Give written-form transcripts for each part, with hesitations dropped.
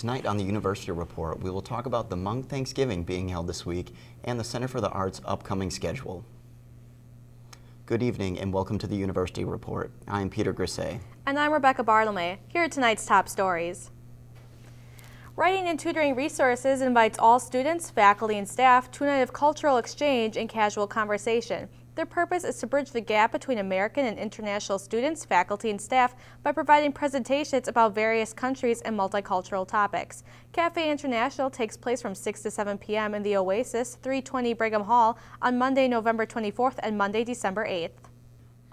Tonight on the University Report, we will talk about the Hmong Thanksgiving being held this week and the Center for the Arts' upcoming schedule. Good evening and welcome to the University Report. I am Peter Grisset. And I'm Rebecca Bartlome. Here are tonight's top stories. Writing and Tutoring Resources invites all students, faculty, and staff to a night of cultural exchange and casual conversation. Their purpose is to bridge the gap between American and international students, faculty, and staff by providing presentations about various countries and multicultural topics. Cafe International takes place from 6 to 7 p.m. in the Oasis, 320 Brigham Hall on Monday, November 24th and Monday, December 8th.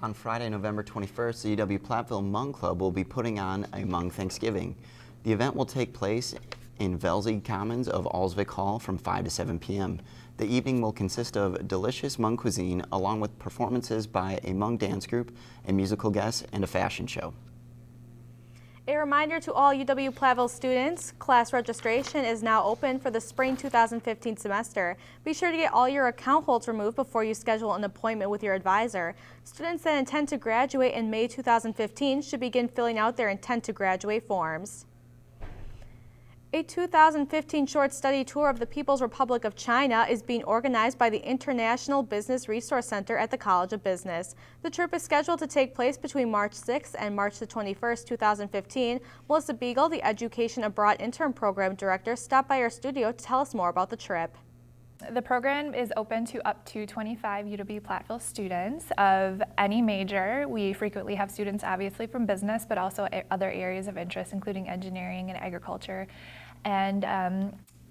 On Friday, November 21st, the UW-Platteville Hmong Club will be putting on a Hmong Thanksgiving. The event will take place in Velzig Commons of Alsvik Hall from 5 to 7 p.m. The evening will consist of delicious Hmong cuisine along with performances by a Hmong dance group, a musical guest, and a fashion show. A reminder to all UW-Platteville students, class registration is now open for the spring 2015 semester. Be sure to get all your account holds removed before you schedule an appointment with your advisor. Students that intend to graduate in May 2015 should begin filling out their intent to graduate forms. A 2015 short study tour of the People's Republic of China is being organized by the International Business Resource Center at the College of Business. The trip is scheduled to take place between March 6th and March the 21st, 2015. Melissa Beagle, the Education Abroad Intern Program Director, stopped by our studio to tell us more about the trip. The program is open to up to 25 UW-Platteville students of any major. We frequently have students obviously from business, but also other areas of interest, including engineering and agriculture and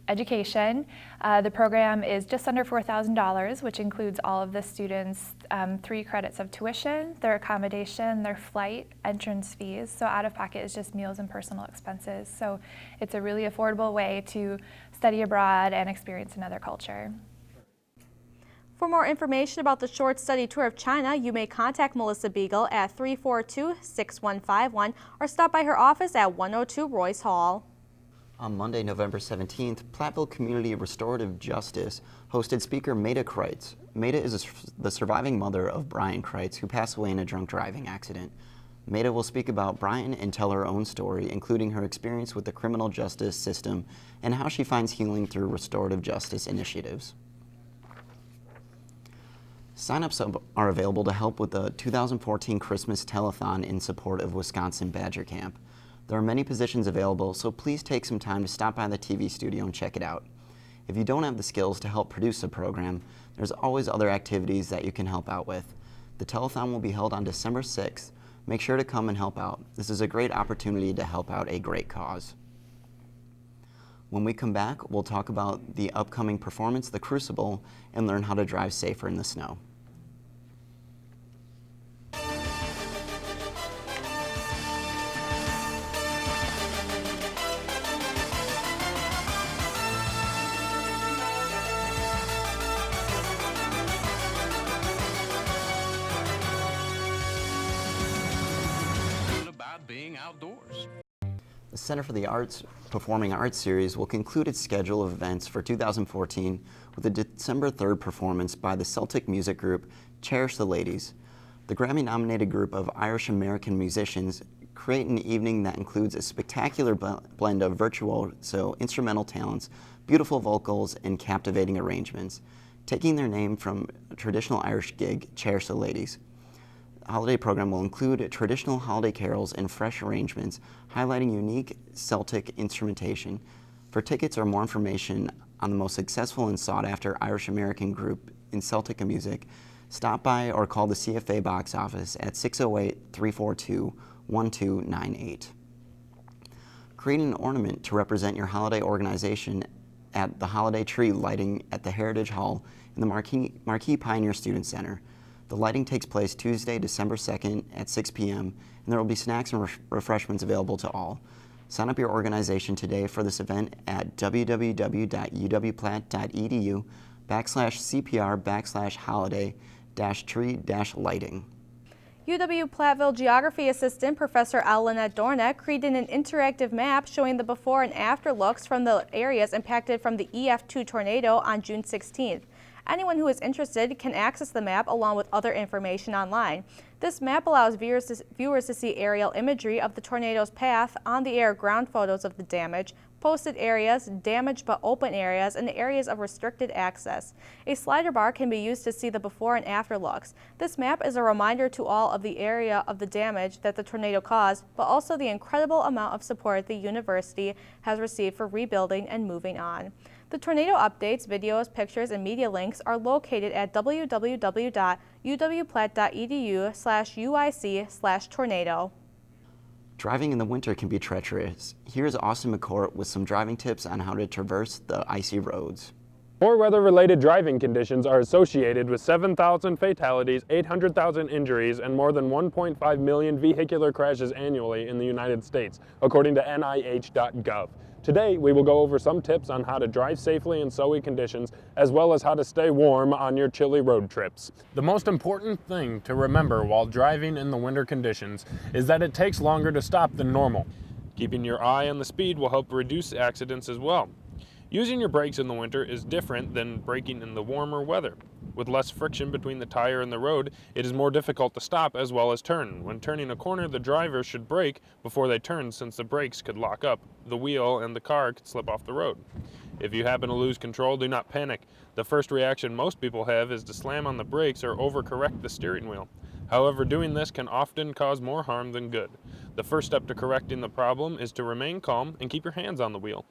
education. The program is just under $4,000, which includes all of the students' 3 credits of tuition, their accommodation, their flight, entrance fees. So out of pocket is just meals and personal expenses. So it's a really affordable way to study abroad and experience another culture. For more information about the short study tour of China, you may contact Melissa Beagle at 342-6151 or stop by her office at 102 Royce Hall. On Monday, November 17th, Platteville Community Restorative Justice hosted speaker Maida Kreitz. Maida is the surviving mother of Brian Kreitz, who passed away in a drunk driving accident. Maida will speak about Brian and tell her own story, including her experience with the criminal justice system and how she finds healing through restorative justice initiatives. Sign-ups are available to help with the 2014 Christmas Telethon in support of Wisconsin Badger Camp. There are many positions available, so please take some time to stop by the TV studio and check it out. If you don't have the skills to help produce a program, there's always other activities that you can help out with. The telethon will be held on December 6th. Make sure to come and help out. This is a great opportunity to help out a great cause. When we come back, we'll talk about the upcoming performance, The Crucible, and learn how to drive safer in the snow. The Center for the Arts Performing Arts Series will conclude its schedule of events for 2014 with a December 3rd performance by the Celtic music group Cherish the Ladies. The Grammy-nominated group of Irish-American musicians create an evening that includes a spectacular blend of virtuoso instrumental talents, beautiful vocals, and captivating arrangements. Taking their name from a traditional Irish gig, Cherish the Ladies. The holiday program will include traditional holiday carols and fresh arrangements, highlighting unique Celtic instrumentation. For tickets or more information on the most successful and sought-after Irish-American group in Celtic music, stop by or call the CFA box office at 608-342-1298. Create an ornament to represent your holiday organization at the holiday tree lighting at the Heritage Hall in the Marquis Pioneer Student Center. The lighting takes place Tuesday, December 2nd at 6 p.m., and there will be snacks and refreshments available to all. Sign up your organization today for this event at www.uwplatt.edu/CPR/holiday-tree-lighting. UW-Platteville Geography Assistant Professor L. Lynette Dornett created an interactive map showing the before and after looks from the areas impacted from the EF2 tornado on June 16th. Anyone who is interested can access the map along with other information online. This map allows viewers to see aerial imagery of the tornado's path, on-the-air ground photos of the damage, posted areas, damaged but open areas, and areas of restricted access. A slider bar can be used to see the before and after looks. This map is a reminder to all of the area of the damage that the tornado caused, but also the incredible amount of support the university has received for rebuilding and moving on. The tornado updates, videos, pictures, and media links are located at www.uwplat.edu/UIC/tornado. Driving in the winter can be treacherous. Here's Austin McCourt with some driving tips on how to traverse the icy roads. Poor weather-related driving conditions are associated with 7,000 fatalities, 800,000 injuries, and more than 1.5 million vehicular crashes annually in the United States, according to NIH.gov. Today, we will go over some tips on how to drive safely in snowy conditions, as well as how to stay warm on your chilly road trips. The most important thing to remember while driving in the winter conditions is that it takes longer to stop than normal. Keeping your eye on the speed will help reduce accidents as well. Using your brakes in the winter is different than braking in the warmer weather. With less friction between the tire and the road, it is more difficult to stop as well as turn. When turning a corner, the driver should brake before they turn, since the brakes could lock up the wheel and the car could slip off the road. If you happen to lose control, do not panic. The first reaction most people have is to slam on the brakes or overcorrect the steering wheel. However, doing this can often cause more harm than good. The first step to correcting the problem is to remain calm and keep your hands on the wheel.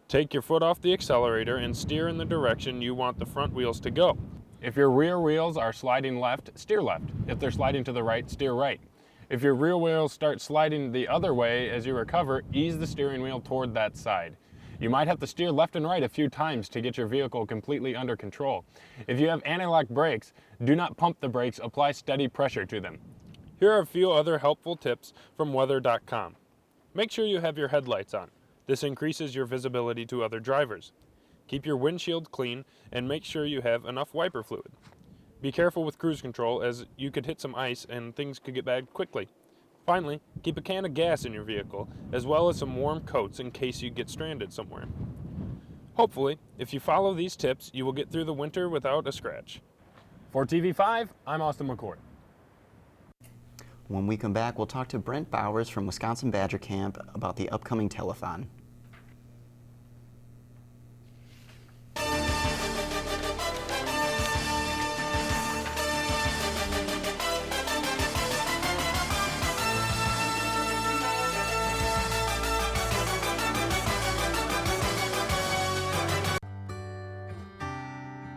Take your foot off the accelerator and steer in the direction you want the front wheels to go. If your rear wheels are sliding left, steer left. If they're sliding to the right, steer right. If your rear wheels start sliding the other way as you recover, ease the steering wheel toward that side. You might have to steer left and right a few times to get your vehicle completely under control. If you have anti-lock brakes, do not pump the brakes, apply steady pressure to them. Here are a few other helpful tips from weather.com. Make sure you have your headlights on. This increases your visibility to other drivers. Keep your windshield clean and make sure you have enough wiper fluid. Be careful with cruise control, as you could hit some ice and things could get bad quickly. Finally, keep a can of gas in your vehicle, as well as some warm coats in case you get stranded somewhere. Hopefully, if you follow these tips, you will get through the winter without a scratch. For TV5, I'm Austin McCourt. When we come back, we'll talk to Brent Bowers from Wisconsin Badger Camp about the upcoming telethon.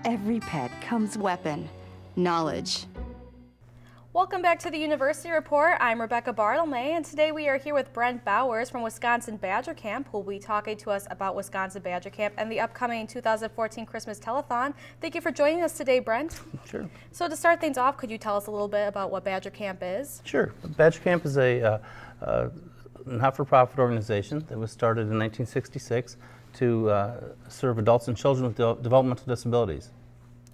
Every pet comes weapon, knowledge. Welcome back to the University Report. I'm Rebecca Bartlemay, and today we are here with Brent Bowers from Wisconsin Badger Camp, who will be talking to us about Wisconsin Badger Camp and the upcoming 2014 Christmas Telethon. Thank you for joining us today, Brent. Sure. So to start things off, could you tell us a little bit about what Badger Camp is? Sure. Badger Camp is a not-for-profit organization that was started in 1966 to serve adults and children with developmental disabilities.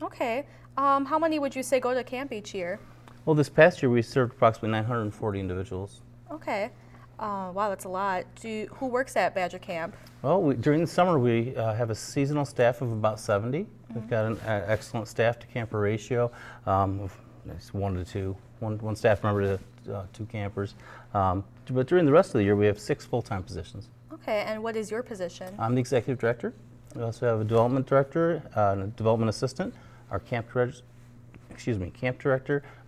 Okay. How many would you say go to camp each year? Well, this past year we served approximately 940 individuals. Okay. Wow, that's a lot. Who works at Badger Camp? Well, during the summer we have a seasonal staff of about 70. We've got an excellent staff to camper ratio. It's 1 to 2, one staff member to 2 campers. But during the rest of the year we have 6 full-time positions. Okay, and what is your position? I'm the executive director. We also have a development director, and a development assistant, our camp director,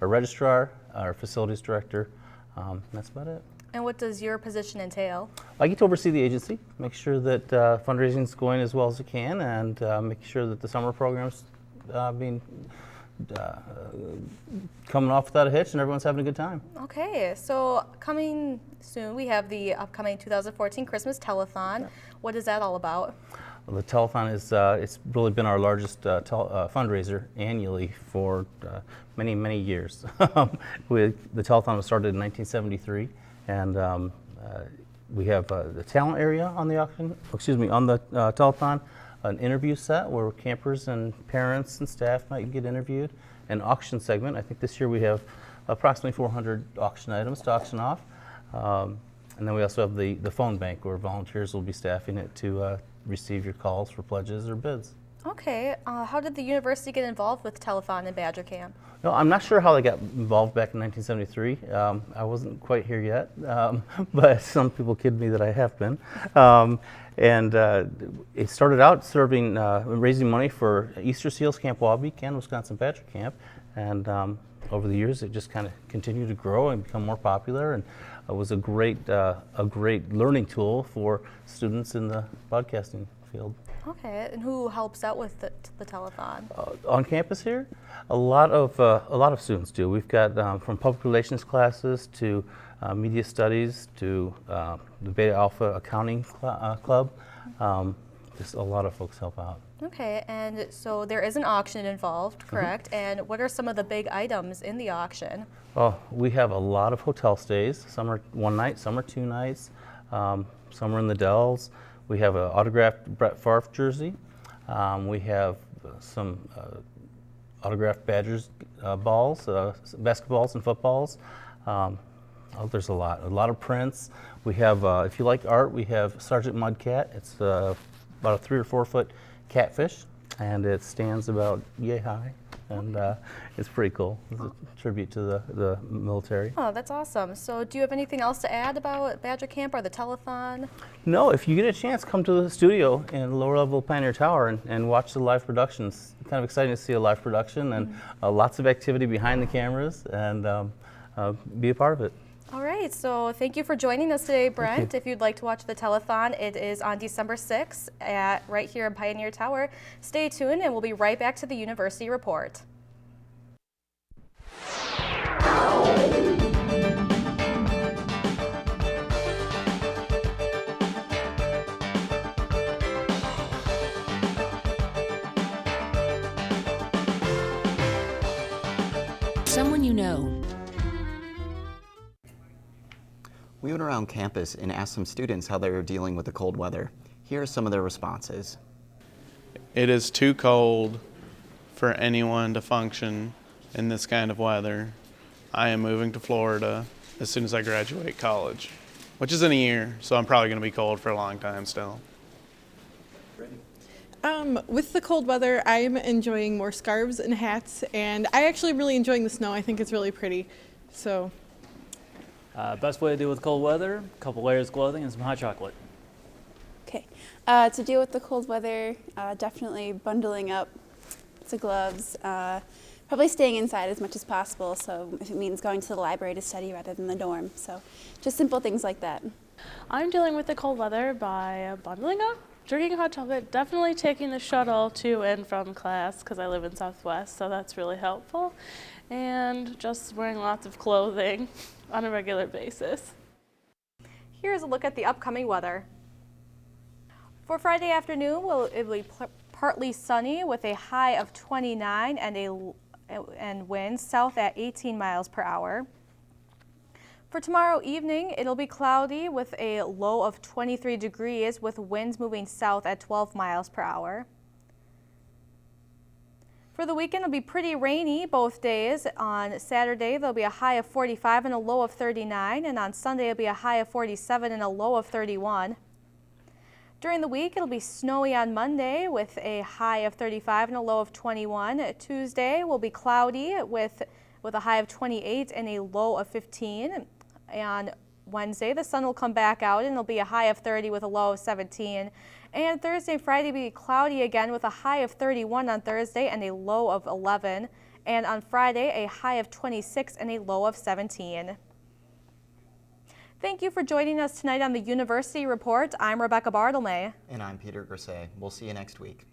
our registrar, our facilities director. That's about it. And what does your position entail? I get to oversee the agency, make sure that fundraising is going as well as it can, and make sure that the summer program's coming off without a hitch and everyone's having a good time. Okay, so coming soon, we have the upcoming 2014 Christmas Telethon. Yeah. What is that all about? Well, the telethon is it's really been our largest fundraiser annually for many, many years. The telethon was started in 1973, and we have the talent area on the telethon, an interview set where campers and parents and staff might get interviewed, an auction segment. I think this year we have approximately 400 auction items to auction off. And then we also have the phone bank where volunteers will be staffing it to receive your calls for pledges or bids. Okay, how did the university get involved with Telethon and Badger Camp? No, I'm not sure how they got involved back in 1973. I wasn't quite here yet, but some people kid me that I have been. It started out serving, raising money for Easter Seals Camp Waubee and Wisconsin Badger Camp, and over the years it just kind of continued to grow and become more popular, and it was a great learning tool for students in the broadcasting field. Okay, and who helps out with the telethon? On campus here, a lot of students do. We've got from public relations classes to media studies to the Beta Alpha Accounting Club. Just a lot of folks help out. Okay, and so there is an auction involved, correct? And what are some of the big items in the auction? Oh, we have a lot of hotel stays. Some are one night, some are 2 nights, some are in the Dells. We have an autographed Brett Favre jersey. We have some autographed Badgers balls, basketballs and footballs. There's a lot of prints. We have, if you like art, we have Sergeant Mudcat. It's about a 3 or 4 foot catfish, and it stands about yay high, and it's pretty cool. It's a tribute to the military. Oh, that's awesome. So do you have anything else to add about Badger Camp or the telethon? No, if you get a chance, come to the studio in lower level Pioneer Tower and watch the live productions. Kind of exciting to see a live production, and lots of activity behind the cameras, and be a part of it. All right, so thank you for joining us today, Brent. If you'd like to watch the telethon, it is on December 6th right here in Pioneer Tower. Stay tuned, and we'll be right back to the University Report. Someone you know. We went around campus and asked some students how they were dealing with the cold weather. Here are some of their responses. It is too cold for anyone to function in this kind of weather. I am moving to Florida as soon as I graduate college, which is in a year, so I'm probably going to be cold for a long time still. With the cold weather, I'm enjoying more scarves and hats, and I actually really enjoying the snow. I think it's really pretty. So. Best way to deal with cold weather, a couple layers of clothing and some hot chocolate. Okay, to deal with the cold weather, definitely bundling up, lots of gloves, probably staying inside as much as possible, so if it means going to the library to study rather than the dorm, so just simple things like that. I'm dealing with the cold weather by bundling up, drinking hot chocolate, definitely taking the shuttle to and from class because I live in Southwest, so that's really helpful, and just wearing lots of clothing on a regular basis. Here's a look at the upcoming weather. For Friday afternoon, it will be partly sunny with a high of 29 and winds south at 18 miles per hour. For tomorrow evening, it'll be cloudy with a low of 23 degrees with winds moving south at 12 miles per hour. For the weekend, it'll be pretty rainy both days. On Saturday, there'll be a high of 45 and a low of 39, and on Sunday, it'll be a high of 47 and a low of 31. During the week, it'll be snowy on Monday with a high of 35 and a low of 21. Tuesday will be cloudy with a high of 28 and a low of 15. On Wednesday, the sun will come back out and it'll be a high of 30 with a low of 17. And Thursday and Friday will be cloudy again with a high of 31 on Thursday and a low of 11. And on Friday, a high of 26 and a low of 17. Thank you for joining us tonight on the University Report. I'm Rebecca Bartlemay. And I'm Peter Grisay. We'll see you next week.